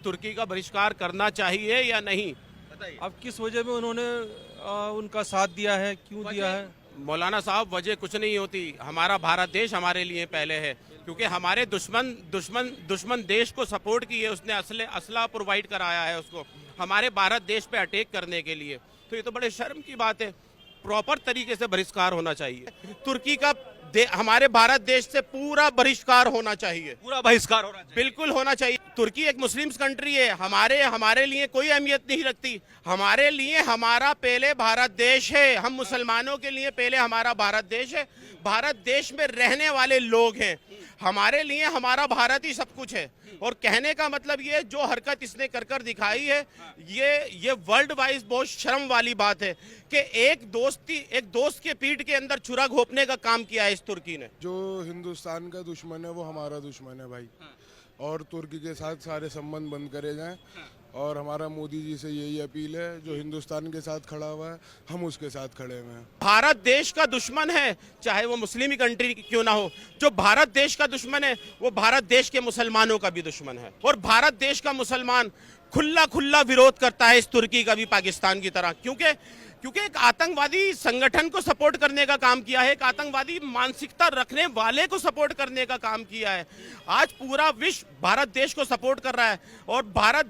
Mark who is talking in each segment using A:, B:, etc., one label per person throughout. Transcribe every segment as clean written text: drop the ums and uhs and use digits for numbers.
A: तुर्की का बहिष्कार करना चाहिए या नहीं? बताइए।
B: अब किस वजह में उन्होंने उनका साथ दिया है, क्यों दिया है?
A: मौलाना साहब, वजह कुछ नहीं होती। हमारा भारत देश हमारे लिए पहले है, क्योंकि हमारे दुश्मन देश को सपोर्ट की है, उसने असला प्रोवाइड कराया है उसको हमारे भारत देश पे अटैक करने के लिए। तो ये तो बड़े शर्म की बात है। प्रॉपर तरीके से बहिष्कार होना चाहिए तुर्की का। हमारे भारत देश से पूरा बहिष्कार होना चाहिए,
C: पूरा बहिष्कार होना चाहिए।
A: बिल्कुल होना चाहिए। तुर्की एक मुस्लिम कंट्री है, हमारे लिए कोई अहमियत नहीं रखती। हमारे लिए हमारा पहले भारत देश है, हम मुसलमानों के लिए पहले हमारा भारत देश है। भारत देश में रहने वाले लोग हैं, हमारे लिए हमारा भारत ही सब कुछ है। और कहने का मतलब ये जो हरकत इसने कर दिखाई है, ये वर्ल्ड वाइज बहुत शर्म वाली बात है कि एक दोस्त के पीठ के अंदर छुरा घोंपने का काम किया है इस तुर्की ने।
D: जो हिंदुस्तान का दुश्मन है वो हमारा दुश्मन है भाई। और तुर्की के साथ सारे संबंध बंद करे जाएं। और हमारा मोदी जी से यही अपील है, जो हिंदुस्तान के साथ खड़ा हुआ है हम उसके साथ खड़े हुए हैं।
A: भारत देश का दुश्मन है, चाहे वो मुस्लिम कंट्री क्यों ना हो, जो भारत देश का दुश्मन है वो भारत देश के मुसलमानों का भी दुश्मन है। और भारत देश का मुसलमान खुला विरोध करता है इस तुर्की का भी, पाकिस्तान की तरह, क्योंकि एक आतंकवादी संगठन को सपोर्ट करने का काम किया है, एक आतंकवादी मानसिकता रखने वाले को सपोर्ट करने का काम किया है। आज पूरा विश्व भारत देश को सपोर्ट कर रहा है, और भारत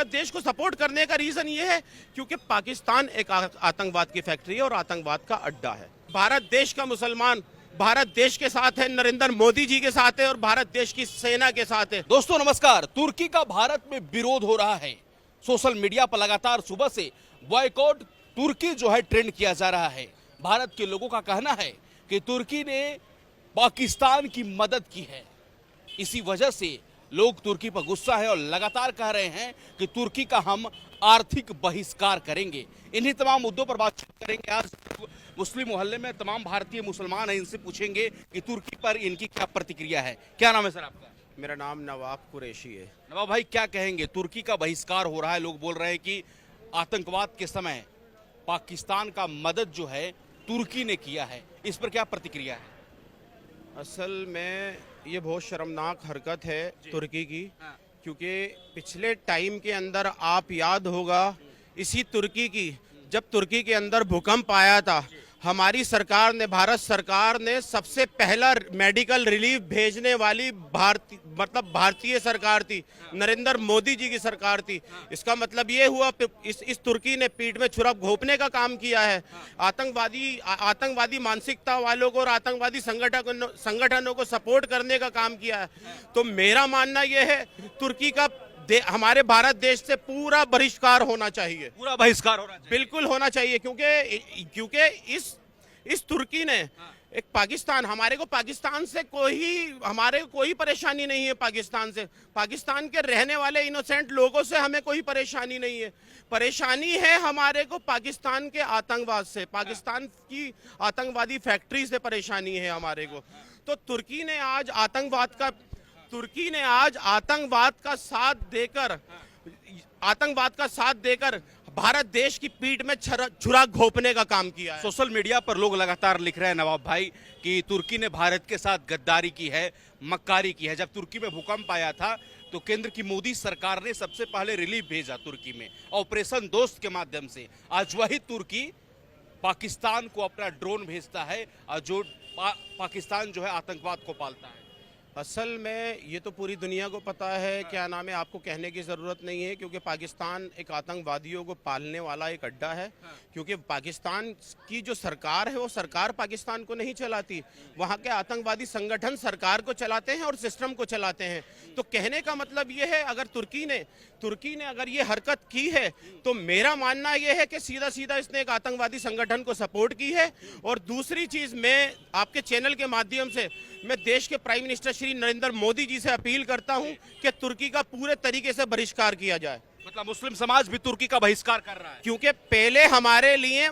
A: देश को सपोर्ट करने का रीजन ये है क्योंकि पाकिस्तान एक आतंकवाद की फैक्ट्री है और आतंकवाद का अड्डा है। भारत देश का मुसलमान भारत देश के साथ है, नरेंद्र मोदी जी के साथ है और भारत देश की सेना के साथ है।
C: दोस्तों नमस्कार। तुर्की का भारत में विरोध हो रहा है। सोशल मीडिया पर लगातार सुबह से बॉयकॉट तुर्की जो है ट्रेंड किया जा रहा है। भारत के लोगों का कहना है कि तुर्की ने पाकिस्तान की मदद की है, इसी वजह से लोग तुर्की पर गुस्सा है और लगातार कह रहे हैं कि तुर्की का हम आर्थिक बहिष्कार करेंगे। इन्हीं तमाम मुद्दों पर बातचीत करेंगे। आज मुस्लिम मोहल्ले में तमाम भारतीय मुसलमान हैं, इनसे पूछेंगे कि तुर्की पर इनकी क्या प्रतिक्रिया है। क्या नाम है सर आपका?
A: मेरा नाम नवाब कुरैशी है।
C: नवाब भाई, क्या कहेंगे? तुर्की का बहिष्कार हो रहा है, लोग बोल रहे हैं कि आतंकवाद के समय पाकिस्तान का मदद जो है तुर्की ने किया है, इस पर क्या प्रतिक्रिया है?
A: असल में ये बहुत शर्मनाक हरकत है तुर्की की, क्योंकि पिछले टाइम के अंदर आप याद होगा इसी तुर्की की, जब तुर्की के अंदर भूकंप आया था, हमारी सरकार ने, भारत सरकार ने सबसे पहला मेडिकल रिलीफ भेजने वाली भारतीय सरकार थी, नरेंद्र मोदी जी की सरकार थी। इसका मतलब ये हुआ इस तुर्की ने पीठ में छुरा घोंपने का काम किया है। आतंकवादी मानसिकता वालों को और आतंकवादी संगठनों को सपोर्ट करने का काम किया है। तो मेरा मानना यह है तुर्की का हमारे भारत देश से पूरा बहिष्कार होना चाहिए,
C: पूरा बहिष्कार होना चाहिए।
A: बिल्कुल होना चाहिए, क्योंकि इस तुर्की ने एक हमारे को कोई परेशानी नहीं है। पाकिस्तान के रहने वाले इनोसेंट लोगों से हमें कोई परेशानी नहीं है। परेशानी है हमारे को पाकिस्तान के आतंकवाद से, पाकिस्तान की आतंकवादी फैक्ट्री से परेशानी है हमारे को। तो तुर्की ने आज आतंकवाद का साथ देकर भारत देश की पीठ में छुरा घोंपने का काम किया है।
C: सोशल मीडिया पर लोग लगातार लिख रहे हैं नवाब भाई कि तुर्की ने भारत के साथ गद्दारी की है, मक्कारी की है। जब तुर्की में भूकंप आया था तो केंद्र की मोदी सरकार ने सबसे पहले रिलीफ भेजा तुर्की में, ऑपरेशन दोस्त के माध्यम से। आज वही तुर्की पाकिस्तान को अपना ड्रोन भेजता है और जो पाकिस्तान जो है आतंकवाद को पालता है।
A: असल में ये तो पूरी दुनिया को पता है, क्या नाम है, आपको कहने की ज़रूरत नहीं है, क्योंकि पाकिस्तान एक आतंकवादियों को पालने वाला एक अड्डा है। क्योंकि पाकिस्तान की जो सरकार है वो सरकार पाकिस्तान को नहीं चलाती, वहाँ के आतंकवादी संगठन सरकार को चलाते हैं और सिस्टम को चलाते हैं। तो कहने का मतलब ये है, अगर तुर्की ने अगर ये हरकत की है तो मेरा मानना ये है कि सीधा इसने एक आतंकवादी संगठन को सपोर्ट की है। और दूसरी चीज़, मैं आपके चैनल के माध्यम से मैं देश के प्राइम मिनिस्टर श्री नरेंद्र मोदी जी से अपील करता हूं कि तुर्की का पूरे तरीके से बहिष्कार किया जाए।
C: मतलब मुस्लिम समाज भी तुर्की का बहिष्कार कर रहा है,
A: क्योंकि पहले हमारे लिए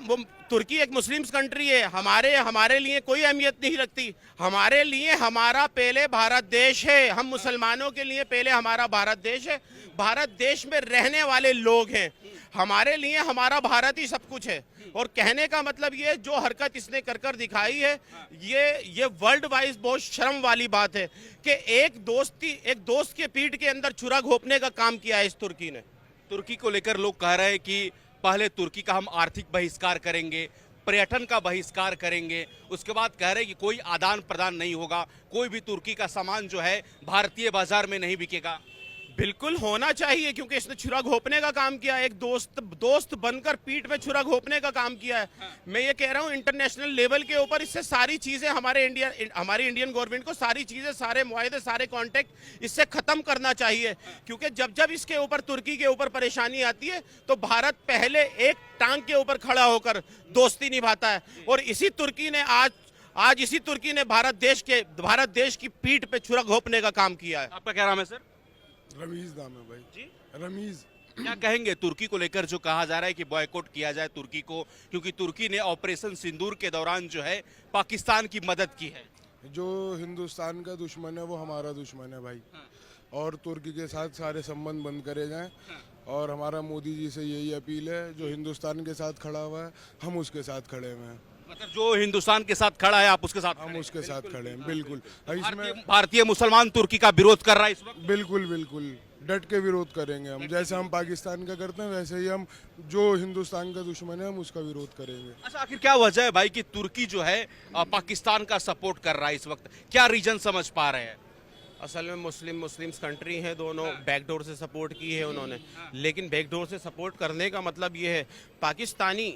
A: तुर्की एक मुस्लिम कंट्री है, हमारे लिए कोई अहमियत नहीं रखती। हमारे लिए हमारा पहले भारत देश है, हम मुसलमानों के लिए पहले हमारा भारत देश है। भारत देश में रहने वाले लोग हैं, हमारे लिए हमारा भारत ही सब कुछ है। और कहने का मतलब ये जो हरकत इसने कर दिखाई है, ये वर्ल्ड वाइज बहुत शर्म वाली बात है कि एक दोस्त के पीठ के अंदर छुरा घोंपने का काम किया है इस तुर्की ने।
C: तुर्की को लेकर लोग कह रहे हैं कि पहले तुर्की का हम आर्थिक बहिष्कार करेंगे, पर्यटन का बहिष्कार करेंगे, उसके बाद कह रहे हैं कि कोई आदान प्रदान नहीं होगा, कोई भी तुर्की का सामान जो है भारतीय बाजार में नहीं बिकेगा।
A: बिल्कुल होना चाहिए, क्योंकि इसने छुरा घोंपने का काम किया है, एक दोस्त बनकर पीठ में छुरा घोंपने का काम किया है। मैं ये कह रहा हूँ इंटरनेशनल लेवल के ऊपर इससे सारी चीजें हमारी इंडियन गवर्नमेंट को सारी चीजें, सारे मुआहदे, सारे कॉन्टेक्ट इससे खत्म करना चाहिए। क्योंकि जब इसके ऊपर, तुर्की के ऊपर परेशानी आती है तो भारत पहले एक टांग के ऊपर खड़ा होकर दोस्ती निभाता है। और इसी तुर्की ने आज इसी तुर्की ने भारत देश की पीठ पे छुरा घोंपने का काम किया है।
C: आपका क्या नाम है सर?
D: रमीज नाम है भाई जी, रमीज।
C: क्या कहेंगे तुर्की को लेकर जो कहा जा रहा है कि बॉयकॉट किया जाए तुर्की को, क्योंकि तुर्की ने ऑपरेशन सिंदूर के दौरान जो है पाकिस्तान की मदद की है।
D: जो हिंदुस्तान का दुश्मन है वो हमारा दुश्मन है भाई। और तुर्की के साथ सारे संबंध बंद करे जाएं। और हमारा मोदी जी से यही अपील है, जो हिंदुस्तान के साथ खड़ा हुआ है हम उसके साथ खड़े हुए हैं।
C: मतलब जो हिंदुस्तान के साथ खड़ा है आप उसके साथ
D: हम उसके साथ खड़े हैं, बिल्कुल। इसमें
C: भारतीय मुसलमान तुर्की का विरोध कर रहा है इस वक्त।
D: बिल्कुल डट के विरोध करेंगे हम, जैसे हम पाकिस्तान का करते हैं वैसे ही हम जो हिंदुस्तान का दुश्मन है हम उसका विरोध करेंगे।
C: अच्छा, आखिर क्या वजह है भाई कि तुर्की जो है पाकिस्तान का सपोर्ट कर रहा है इस वक्त, क्या रीजन समझ पा रहे हैं?
A: असल में मुस्लिम्स कंट्री हैं दोनों, बैकडोर से सपोर्ट की है उन्होंने। लेकिन बैकडोर से सपोर्ट करने का मतलब ये है पाकिस्तानी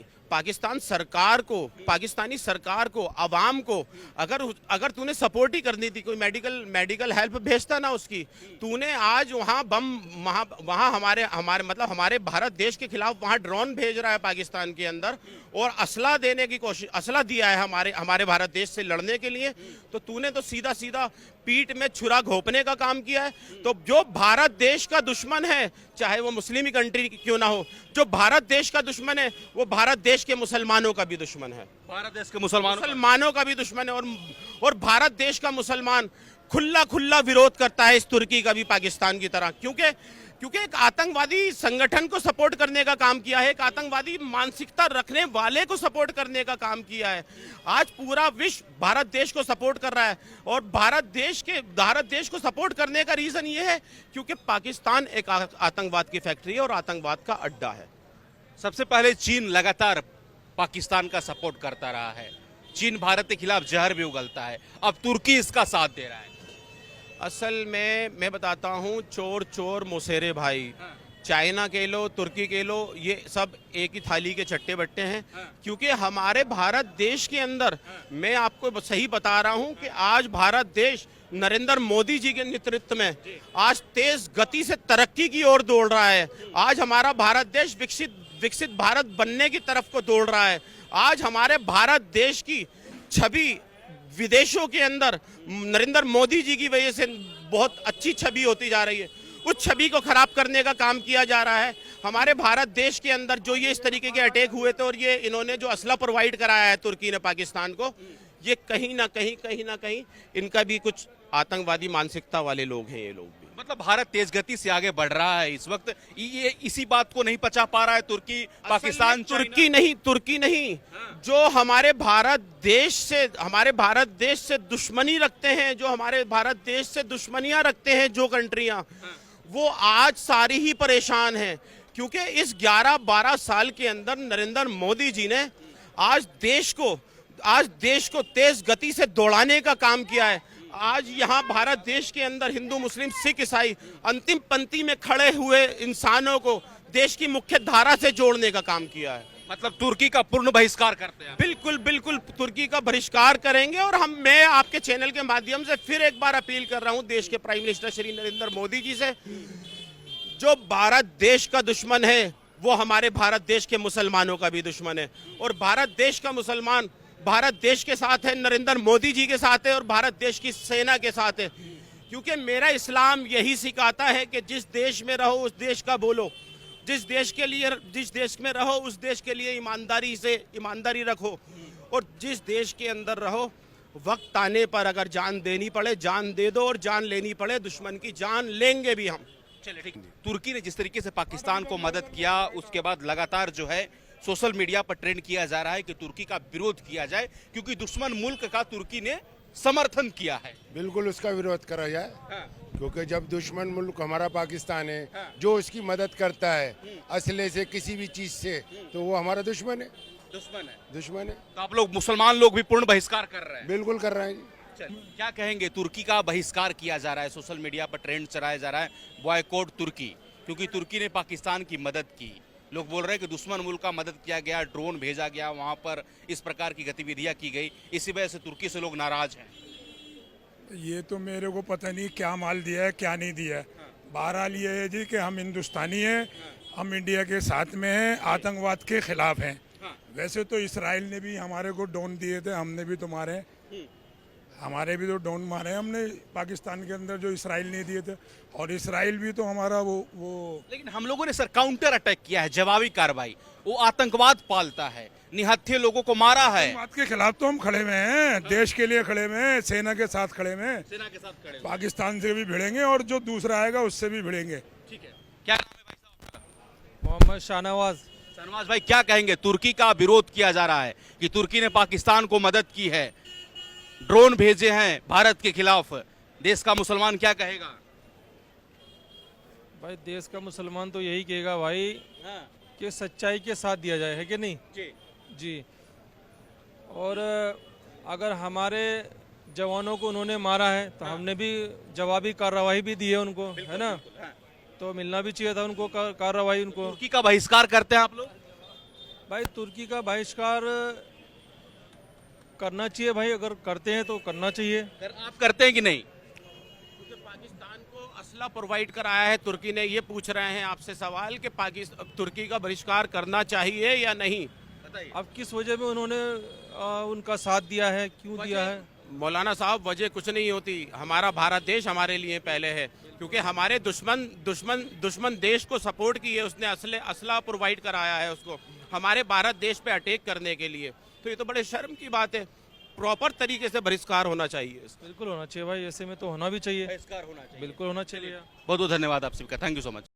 A: सरकार को, अवाम को, अगर तूने सपोर्ट ही करनी थी, कोई मेडिकल हेल्प भेजता ना उसकी। तूने आज वहाँ हमारे भारत देश के खिलाफ वहाँ ड्रोन भेज रहा है पाकिस्तान के अंदर, और असला देने की कोशिश, असला दिया है हमारे भारत देश से लड़ने के लिए। तो तूने तो सीधा पीठ में छुरा घोंपने का काम किया है। तो जो भारत देश का दुश्मन है, चाहे वो मुस्लिम कंट्री क्यों ना हो, जो भारत देश का दुश्मन है वो भारत देश के मुसलमानों का भी दुश्मन है,
C: भारत देश के मुसलमानों
A: का भी दुश्मन है। और भारत देश का मुसलमान खुला विरोध करता है इस तुर्की का भी पाकिस्तान की तरह, क्योंकि एक आतंकवादी संगठन को सपोर्ट करने का काम किया है, एक आतंकवादी मानसिकता रखने वाले को सपोर्ट करने का काम किया है। आज पूरा विश्व भारत देश को सपोर्ट कर रहा है, और भारत देश को सपोर्ट करने का रीजन ये है क्योंकि पाकिस्तान एक आतंकवाद की फैक्ट्री है और आतंकवाद का अड्डा है।
C: सबसे पहले चीन लगातार पाकिस्तान का सपोर्ट करता रहा है, चीन भारत के खिलाफ जहर भी उगलता है, अब तुर्की इसका साथ दे रहा है।
A: असल में मैं बताता हूँ, चोर मुसेरे भाई, चाइना के लो, तुर्की के लो, ये सब एक ही थाली के चट्टे बट्टे हैं। क्योंकि हमारे भारत देश के अंदर, मैं आपको सही बता रहा हूँ कि आज भारत देश नरेंद्र मोदी जी के नेतृत्व में आज तेज गति से तरक्की की ओर दौड़ रहा है। आज हमारा भारत देश विकसित भारत बनने की तरफ को दौड़ रहा है। आज हमारे भारत देश की छवि विदेशों के अंदर नरेंद्र मोदी जी की वजह से बहुत अच्छी छवि होती जा रही है। उस छवि को खराब करने का काम किया जा रहा है। हमारे भारत देश के अंदर जो ये इस तरीके के अटैक हुए थे, और ये इन्होंने जो असला प्रोवाइड कराया है तुर्की ने पाकिस्तान को, ये कहीं ना कहीं इनका भी कुछ आतंकवादी मानसिकता वाले लोग हैं ये लोग भी।
C: मतलब भारत तेज गति से आगे बढ़ रहा है इस वक्त, ये इसी बात को नहीं पचा पा रहा है तुर्की, पाकिस्तान,
A: तुर्की नहीं, जो हमारे भारत देश से दुश्मनी रखते हैं, जो हमारे भारत देश से दुश्मनियां रखते हैं जो कंट्रियां, वो आज सारी ही परेशान हैं। क्योंकि इस 11-12 साल के अंदर नरेंद्र मोदी जी ने आज देश को तेज गति से दौड़ाने का काम किया है। आज यहाँ भारत देश के अंदर हिंदू, मुस्लिम, सिख, ईसाई अंतिम पंक्ति में खड़े हुए इंसानों को देश की मुख्य धारा से जोड़ने का काम किया है।
C: मतलब तुर्की का पूर्ण बहिष्कार करते हैं।
A: बिल्कुल तुर्की का बहिष्कार करेंगे। और मैं आपके चैनल के माध्यम से फिर एक बार अपील कर रहा हूं देश के प्राइम मिनिस्टर श्री नरेंद्र मोदी जी से, जो भारत देश का दुश्मन है वो हमारे भारत देश के मुसलमानों का भी दुश्मन है। और भारत देश का मुसलमान भारत देश के साथ है, नरेंद्र मोदी जी के साथ है, और भारत देश की सेना के साथ है। क्योंकि मेरा इस्लाम यही सिखाता है कि जिस देश में रहो उस देश का बोलो, जिस देश में रहो उस देश के लिए ईमानदारी रखो, और जिस देश के अंदर रहो वक्त आने पर अगर जान देनी पड़े जान दे दो, और जान लेनी पड़े दुश्मन की जान लेंगे भी हम।
C: चलिए ठीक। तुर्की ने जिस तरीके से पाकिस्तान को मदद किया, उसके बाद लगातार जो है सोशल मीडिया पर ट्रेंड किया जा रहा है कि तुर्की का विरोध किया जाए, क्योंकि दुश्मन मुल्क का तुर्की ने समर्थन किया है।
D: बिल्कुल उसका विरोध करा जाए, क्योंकि जब दुश्मन मुल्क हमारा पाकिस्तान है, जो उसकी मदद करता है असले से किसी भी चीज से, तो वो हमारा दुश्मन है। दुश्मन है।
C: तो आप लोग मुसलमान लोग भी पूर्ण बहिष्कार कर रहे हैं?
D: बिल्कुल कर रहे हैं जी।
C: क्या कहेंगे? तुर्की का बहिष्कार किया जा रहा है, सोशल मीडिया पर ट्रेंड चलाया जा रहा है बॉयकॉट तुर्की, क्योंकि तुर्की ने पाकिस्तान की मदद की। लोग बोल रहे हैं कि दुश्मन मुल्क का मदद किया गया, ड्रोन भेजा गया, वहां पर इस प्रकार की गतिविधियां की गई, इसी वजह से तुर्की से लोग नाराज हैं।
E: ये तो मेरे को पता नहीं क्या माल दिया है क्या नहीं दिया है। बहरहाल ये है जी कि हम हिंदुस्तानी हैं, हम इंडिया के साथ में हैं, आतंकवाद के खिलाफ हैं। वैसे तो इसराइल ने भी हमारे को ड्रोन दिए थे, हमने भी तो मारे, हमारे भी तो ड्रोन मारे हमने पाकिस्तान के अंदर, जो इसराइल ने दिए थे। और इसराइल भी तो हमारा वो
C: लेकिन हम लोगों ने सर काउंटर अटैक किया है, जवाबी कार्रवाई। वो आतंकवाद पालता है, निहत्थे लोगों को मारा है।
E: आतंकवाद के खिलाफ तो हम खड़े हुए हैं, देश के लिए खड़े हुए हैं, सेना के साथ खड़े हुए हैं।
C: सेना के साथ खड़े।
E: पाकिस्तान से भी भिड़ेंगे और जो दूसरा आएगा उससे भी भिड़ेंगे।
C: ठीक है। क्या नाम है भाई साहब आपका?
B: मोहम्मद शाहनवाज।
C: शहनवाज भाई, क्या कहेंगे? तुर्की का विरोध किया जा रहा है कि तुर्की ने पाकिस्तान को मदद की है, ड्रोन भेजे हैं भारत के खिलाफ। देश का मुसलमान क्या कहेगा?
B: भाई देश का मुसलमान तो यही कहेगा भाई कि सच्चाई के साथ दिया जाए, है कि नहीं जी। और अगर हमारे जवानों को उन्होंने मारा है तो हमने भी जवाबी कार्रवाई भी दी है उनको, है ना? तो मिलना भी चाहिए था उनको कार्रवाई उनको।
C: तुर्की का बहिष्कार करते हैं आप लोग?
B: भाई तुर्की का बहिष्कार करना चाहिए भाई, अगर करते हैं तो करना चाहिए।
C: आप करते हैं कि नहीं?
A: क्योंकि पाकिस्तान को असला प्रोवाइड कराया है तुर्की ने, ये पूछ रहे हैं आपसे सवाल कि पाकिस्तान तुर्की का बहिष्कार करना चाहिए या नहीं।
B: अब किस वजह में उन्होंने उनका साथ दिया है, क्यों दिया है?
A: मौलाना साहब, वजह कुछ नहीं होती। हमारा भारत देश हमारे लिए पहले है, क्योंकि हमारे दुश्मन देश को सपोर्ट की है, उसने असला प्रोवाइड कराया है उसको हमारे भारत देश पे अटैक करने के लिए। तो ये तो बड़े शर्म की बात है। प्रॉपर तरीके से बहिष्कार होना चाहिए।
B: बिल्कुल होना चाहिए भाई, ऐसे में तो होना भी चाहिए,
C: बहिष्कार होना चाहिए।
B: बिल्कुल होना चाहिए।
C: बहुत बहुत धन्यवाद आप सबका, थैंक यू सो मच।